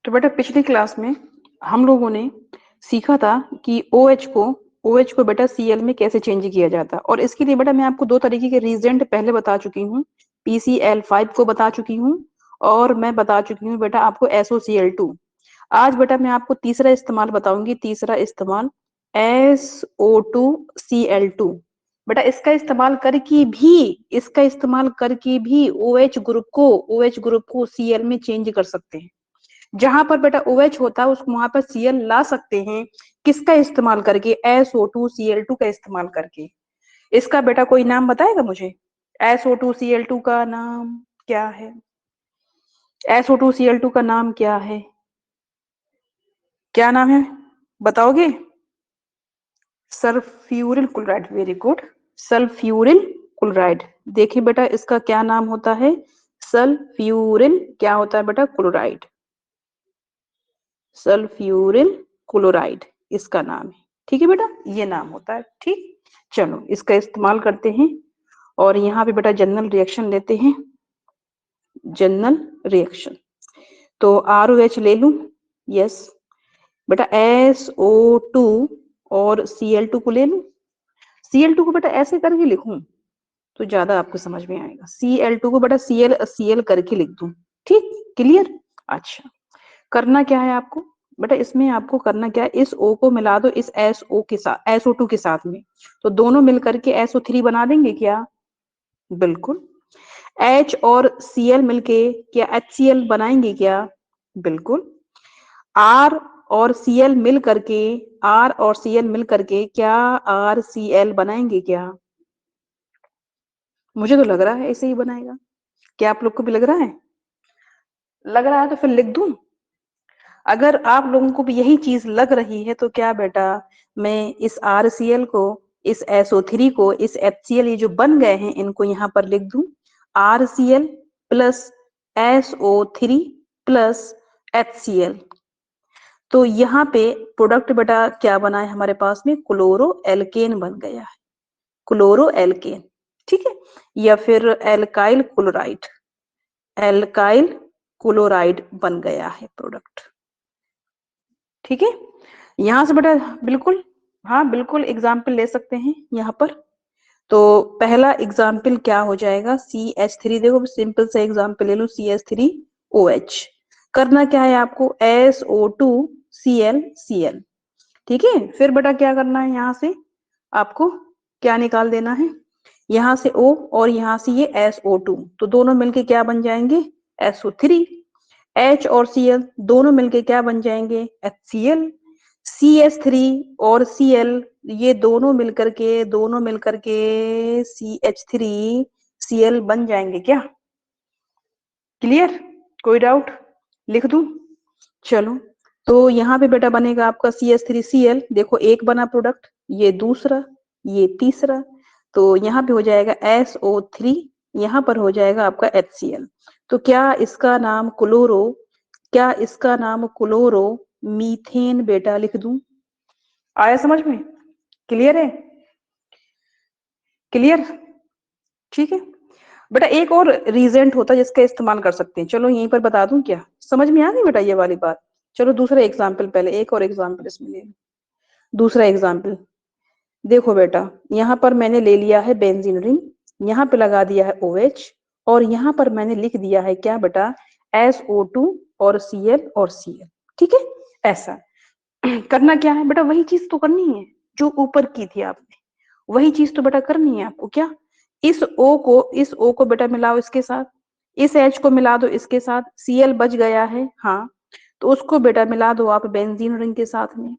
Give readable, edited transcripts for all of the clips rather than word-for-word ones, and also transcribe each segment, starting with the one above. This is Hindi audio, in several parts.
तो बेटा पिछली क्लास में हम लोगों ने सीखा था कि OH को बेटा Cl में कैसे चेंज किया जाता है। और इसके लिए बेटा मैं आपको दो तरीके के रिएजेंट पहले बता चुकी हूँ। PCl5 को बता चुकी हूँ और मैं बता चुकी हूँ बेटा आपको SOCl2। आज बेटा मैं आपको तीसरा इस्तेमाल बताऊंगी। तीसरा इस्तेमाल SO2Cl2। बेटा इसका इस्तेमाल करके भी OH ग्रुप को Cl में चेंज कर सकते हैं। जहां पर बेटा OH होता है उसको वहां पर Cl ला सकते हैं। किसका इस्तेमाल करके? SO2Cl2 का इस्तेमाल करके। इसका बेटा कोई नाम बताएगा मुझे? SO2Cl2 का नाम क्या है? SO2Cl2 का नाम क्या है? क्या नाम है बताओगे? Sulphuryl chloride. Very good, sulphuryl chloride. देखिए बेटा इसका क्या नाम होता है? सल्फ्यूरिल क्या होता है बेटा? क्लोराइड। सल्फ्यूरिल क्लोराइड इसका नाम है। ठीक है बेटा, ये नाम होता है। ठीक, चलो इसका इस्तेमाल करते हैं और यहाँ पे बेटा जनरल रिएक्शन लेते हैं। जनरल रिएक्शन तो ROH ले लूं। यस बेटा, SO2 और Cl2 को ले लूं। Cl2 को बेटा ऐसे करके लिखूं तो ज्यादा आपको समझ में आएगा। Cl2 को बेटा Cl करके लिख दूं। ठीक, क्लियर? अच्छा, करना क्या है आपको बेटा? इसमें आपको करना क्या है? इस O को मिला दो इस SO के साथ, SO2 के साथ में, तो दोनों मिलकर के SO3 बना देंगे क्या? बिल्कुल। H और Cl मिलके क्या HCl बनाएंगे क्या? बिल्कुल। R और Cl मिल करके क्या RCl बनाएंगे क्या? मुझे तो लग रहा है ऐसे ही बनाएगा। क्या आप लोग को भी लग रहा है? लग रहा है तो फिर लिख दूं। अगर आप लोगों को भी यही चीज लग रही है तो क्या बेटा मैं इस RCl को, इस SO3 को, इस HCl ये जो बन गए हैं इनको यहाँ पर लिख दूं। RCl plus SO3 plus HCl। तो यहाँ पे प्रोडक्ट बेटा क्या बना है हमारे पास में? क्लोरो एल्केन बन गया है। क्लोरो एल्केन, ठीक है, या फिर एल्काइल क्लोराइड। एल्काइल क्लोराइड बन गया है प्रोडक्ट। ठीक है, यहां से बेटा बिल्कुल, हाँ बिल्कुल एग्जाम्पल ले सकते हैं यहाँ पर। तो पहला एग्जाम्पल क्या हो जाएगा? CH3। देखो सिंपल सा एग्जाम्पल ले लो, CH3OH। करना क्या है आपको? SO2Cl। ठीक है, फिर बेटा क्या करना है? यहाँ से आपको क्या निकाल देना है? यहाँ से O और यहाँ से ये SO2, तो दोनों मिलके क्या बन जाएंगे? SO3। H और Cl दोनों मिलके क्या बन जाएंगे? HCl। CH3 और Cl ये दोनों मिलकर के CH3Cl बन जाएंगे क्या? क्लियर? कोई डाउट? लिख दूं? चलो, तो यहाँ पे बेटा बनेगा आपका CH3Cl। देखो एक बना प्रोडक्ट, ये दूसरा, ये तीसरा, तो यहाँ पे हो जाएगा SO3, यहाँ पर हो जाएगा आपका HCl। तो क्या इसका नाम क्लोरो मीथेन बेटा लिख दूं? आया समझ में? क्लियर है? क्लियर? ठीक है बेटा, एक और रीजेंट होता है जिसका इस्तेमाल कर सकते हैं। चलो यहीं पर बता दूं क्या? समझ में आ गई बेटा ये वाली बात? चलो दूसरा एग्जाम्पल, पहले एक और एग्जाम्पल इसमें ले लो। दूसरा एग्जाम्पल देखो बेटा, यहाँ पर मैंने ले लिया है बेंजीन रिंग, यहाँ पे लगा दिया है OH और यहाँ पर मैंने लिख दिया है क्या बेटा? SO2 और Cl। ठीक है, ऐसा करना क्या है बेटा? वही चीज तो करनी है जो ऊपर की थी आपने, वही चीज तो बेटा करनी है आपको। क्या? इस O को बेटा मिलाओ इसके साथ, इस H को मिला दो इसके साथ, Cl बच गया है, हाँ, तो उसको बेटा मिला दो आप बेंजीन रिंग के साथ में,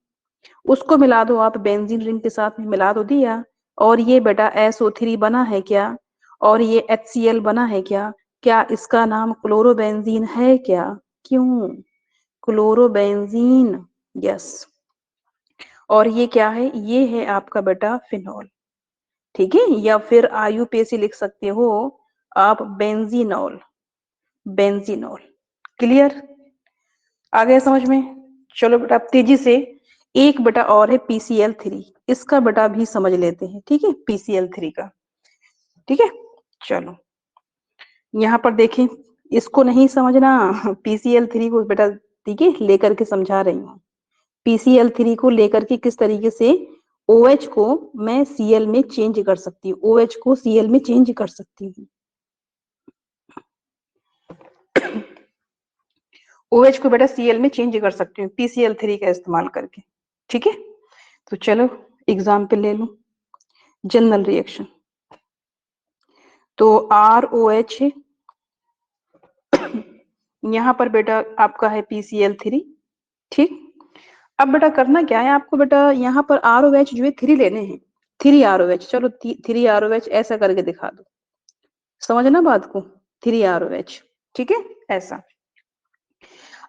उसको मिला दो आप बेंजीन रिंग के साथ में, मिला दो दिया, और ये बेटा SO3 बना है क्या? और ये HCl बना है क्या? क्या इसका नाम क्लोरोबेंजीन है क्या? क्यों? Chlorobenzene, yes. और ये क्या है? ये है आपका बेटा फिनॉल। ठीक है, या फिर IUPAC लिख सकते हो आप बेंजीनॉल। बेंजीनॉल, क्लियर? आ गया समझ में? चलो बेटा अब तेजी से एक बेटा और है PCl3, इसका बेटा भी समझ लेते हैं। ठीक है, PCl3 का। ठीक है, चलो यहाँ पर देखें, इसको नहीं समझना PCl3 को बेटा ठीक है, लेकर के समझा रही हूँ। PCl3 को लेकर के किस तरीके से OH को मैं Cl में चेंज कर सकती हूँ, OH को Cl में चेंज कर सकती हूँ। OH को बेटा Cl में चेंज कर सकती हूँ PCl3 का इस्तेमाल करके। ठीक है, तो चलो एग्जाम्पल ले लो। जनरल रिएक्शन, तो ROH है, यहाँ पर बेटा आपका है PCl3। ठीक, अब बेटा करना क्या है आपको, बेटा यहाँ पर ROH जो है 3 लेने हैं, 3 ROH। चलो 3 ROH ऐसा करके दिखा दो, समझना बात को, 3 ROH। ठीक है, ऐसा।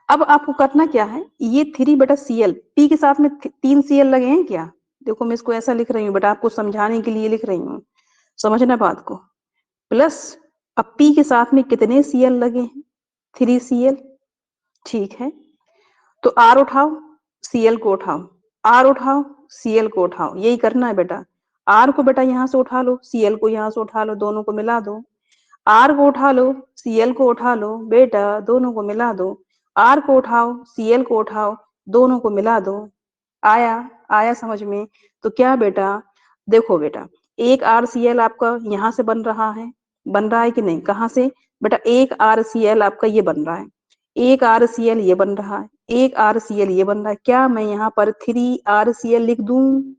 अब आपको करना क्या है, ये 3 बेटा Cl, P के साथ में 3 Cl लगे हैं क्या, देखो मैं इसको ऐसा लिख रही हूँ बेटा, आपको समझाने के लिए लिख रही हूँ, समझना बात को। प्लस अब P के साथ में कितने Cl लगे हैं, 3 Cl। ठीक है, तो R उठाओ, Cl को उठाओ, R उठाओ, Cl को उठाओ, यही करना है बेटा। R को बेटा यहाँ से उठा लो, Cl को यहाँ से उठा लो, दोनों को मिला दो। R को उठा लो, Cl को उठा लो, बेटा दोनों को मिला दो। R को उठाओ, Cl को उठाओ, दोनों को मिला दो। आया, आया समझ में। तो क्या बेटा, देखो बेटा, एक RCl आपका यहाँ से बन रहा है कि नहीं, कहाँ से बेटा, एक RCl आपका ये बन रहा है, एक RCl ये बन रहा है, एक RCl ये बन रहा है। क्या मैं यहाँ पर 3 RCl लिख दूं,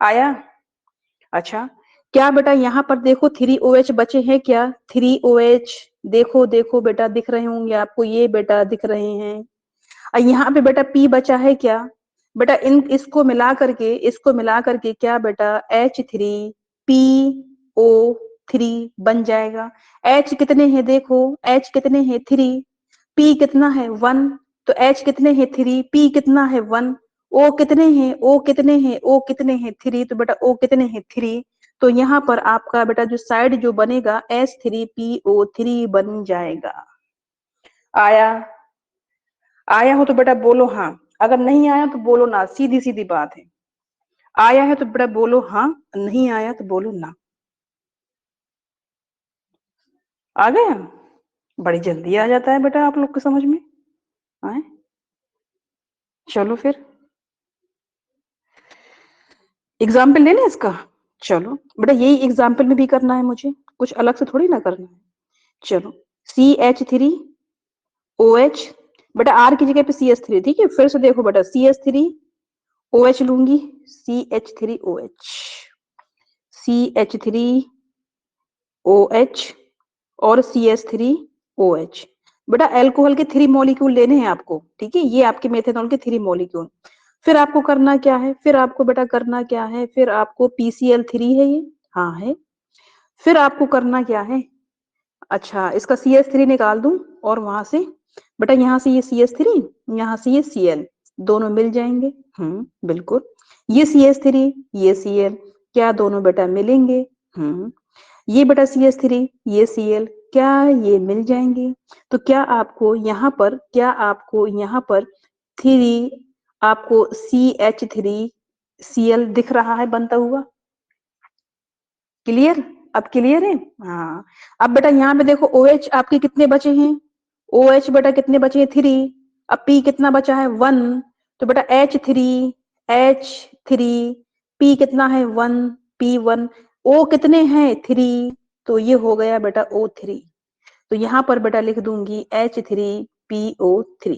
आया। अच्छा, क्या बेटा यहाँ पर देखो 3 OH बचे हैं क्या, 3 OH, देखो देखो बेटा दिख रहे होंगे आपको, ये बेटा दिख रहे हैं। और यहाँ पे बेटा P बचा है क्या बेटा, इसको मिला करके क्या बेटा H3PO3 बन जाएगा। H कितने हैं देखो, H कितने हैं 3, P कितना है 1, तो H कितने हैं 3, P कितना है 1, O कितने हैं, O कितने हैं, O कितने हैं 3, तो बेटा O कितने हैं 3। तो यहाँ पर आपका बेटा जो साइड जो बनेगा H3PO3 बन जाएगा। आया, आया हो तो बेटा बोलो हाँ, अगर नहीं आया तो बोलो ना, सीधी सीधी बात है। आया है तो बेटा बोलो हाँ, नहीं आया तो बोलो ना। आ गया, बड़ी जल्दी आ जाता है बेटा आप लोग को समझ में आए। चलो फिर एग्जाम्पल ले लें इसका। चलो बेटा यही एग्जाम्पल में भी करना है मुझे, कुछ अलग से थोड़ी ना करना है। चलो CH3OH, बेटा R की जगह पे CH3, ठीक है, फिर से देखो बेटा CH3OH लूंगी, CH3OH, CH3OH और CH3OH। बेटा अल्कोहल के 3 मॉलिक्यूल लेने हैं आपको, ठीक है, ये आपके मेथेनॉल के 3 मॉलिक्यूल। फिर आपको करना क्या है, फिर आपको बेटा करना क्या है, फिर आपको PCl3 है ये, हाँ है। फिर आपको करना क्या है, अच्छा इसका CH3 निकाल दूं, और वहां से बेटा यहाँ से ये CH3, यहाँ से ये Cl, दोनों मिल जाएंगे। बिल्कुल, ये CH3 ये Cl, क्या दोनों बेटा मिलेंगे, ये बेटा CH3 ये Cl, क्या ये मिल जाएंगे। तो क्या आपको यहाँ पर 3 आपको CH3Cl दिख रहा है बनता हुआ, क्लियर, अब क्लियर है। हाँ, अब बेटा यहाँ पे देखो OH आपके कितने बचे हैं, OH बेटा कितने बचे हैं 3, अब P कितना बचा है 1, तो बेटा H3 P कितना है 1, P1, O कितने हैं 3, तो ये हो गया बेटा O3। तो यहाँ पर बेटा लिख दूंगी H3PO3।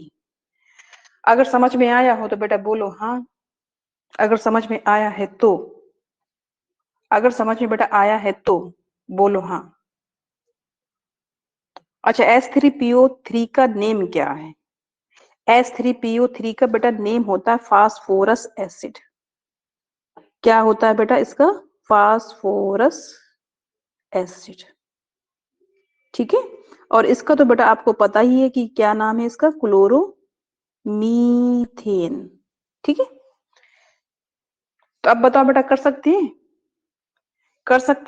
अगर समझ में आया हो तो बेटा बोलो हाँ, अगर समझ में आया है तो, अगर समझ में बेटा आया है तो बोलो हाँ। अच्छा H3PO3 का नेम क्या है, H3PO3 का बेटा नेम होता है फास्फोरस एसिड। क्या होता है बेटा इसका, फास्फोरस एसिड, ठीक है। और इसका तो बेटा आपको पता ही है कि क्या नाम है इसका, क्लोरोमीथेन, ठीक है। तो अब बताओ बेटा कर सकते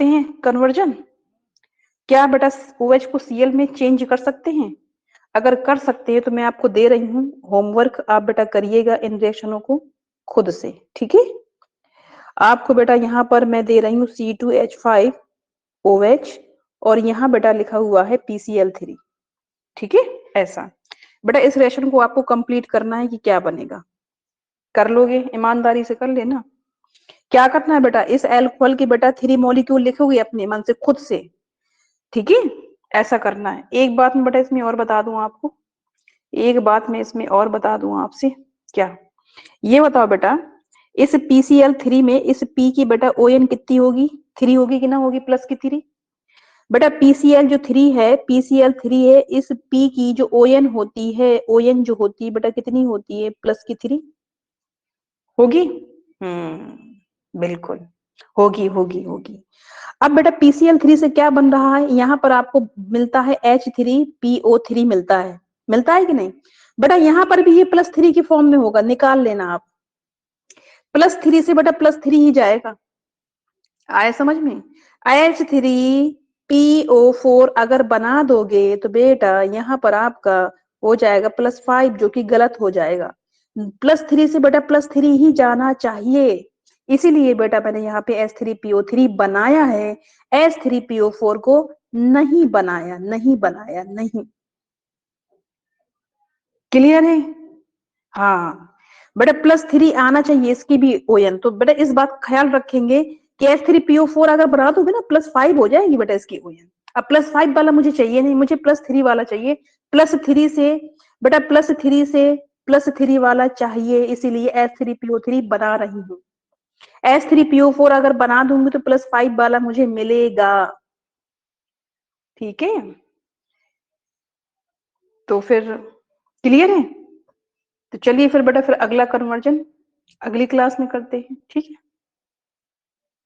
हैं कन्वर्जन, क्या बेटा OH को Cl में चेंज कर सकते हैं। अगर कर सकते हैं तो मैं आपको दे रही हूँ होमवर्क, आप बेटा करिएगा इन रिएक्शनों को खुद से, ठीक है। आपको बेटा यहाँ पर मैं दे रही हूँ C2H5OH और यहाँ बेटा लिखा हुआ है PCl3, ठीक है, ऐसा। बेटा इस रिएक्शन को आपको कंप्लीट करना है कि क्या बनेगा, कर लोगे, ईमानदारी से कर लेना। क्या करना है बेटा, इस एल्कोहल की बेटा 3 मॉलिक्यूल लिखोगे अपने मन से खुद से, ठीक है, ऐसा करना है। एक बात मैं बेटा इसमें और बता दूं आपको, एक बात मैं इसमें और बता दूं आपसे, क्या, ये बताओ बेटा, इस PCl3 में इस P की बेटा ON कितनी होगी, 3 होगी कि ना होगी, प्लस की 3। बेटा PCl जो 3 है, PCl3 है, इस P की जो ON होती है, ON जो होती है बेटा कितनी होती है, प्लस की 3 होगी। बिल्कुल, होगी होगी होगी। अब बेटा PCl3 से क्या बन रहा है, यहाँ पर आपको मिलता है H3PO3 मिलता है, मिलता है कि नहीं बेटा, यहाँ पर भी ये +3 की फॉर्म में होगा, निकाल लेना आप, +3 से बेटा +3 ही जाएगा, आए समझ में। H3PO4 अगर बना दोगे तो बेटा यहाँ पर आपका हो जाएगा +5, जो कि गलत हो जाएगा, +3 से बेटा +3 ही जाना चाहिए, इसीलिए बेटा मैंने यहाँ पे H3PO3 बनाया है, H3PO4 को नहीं बनाया, नहीं बनाया, नहीं। क्लियर है, हाँ बेटा +3 आना चाहिए इसकी भी ON, तो बेटा इस बात का ख्याल रखेंगे कि H3PO4 अगर बना दोगे ना +5 हो जाएगी बेटा इसकी ON। अब +5 वाला मुझे चाहिए नहीं, मुझे +3 वाला चाहिए, +3 से बेटा +3 वाला चाहिए, इसीलिए H3PO3 बना रही हूँ। H3PO4 अगर बना दूंगी तो +5 वाला मुझे मिलेगा, ठीक है, तो फिर क्लियर है। तो चलिए फिर बेटा, फिर अगला कन्वर्जन अगली क्लास में करते हैं, ठीक है।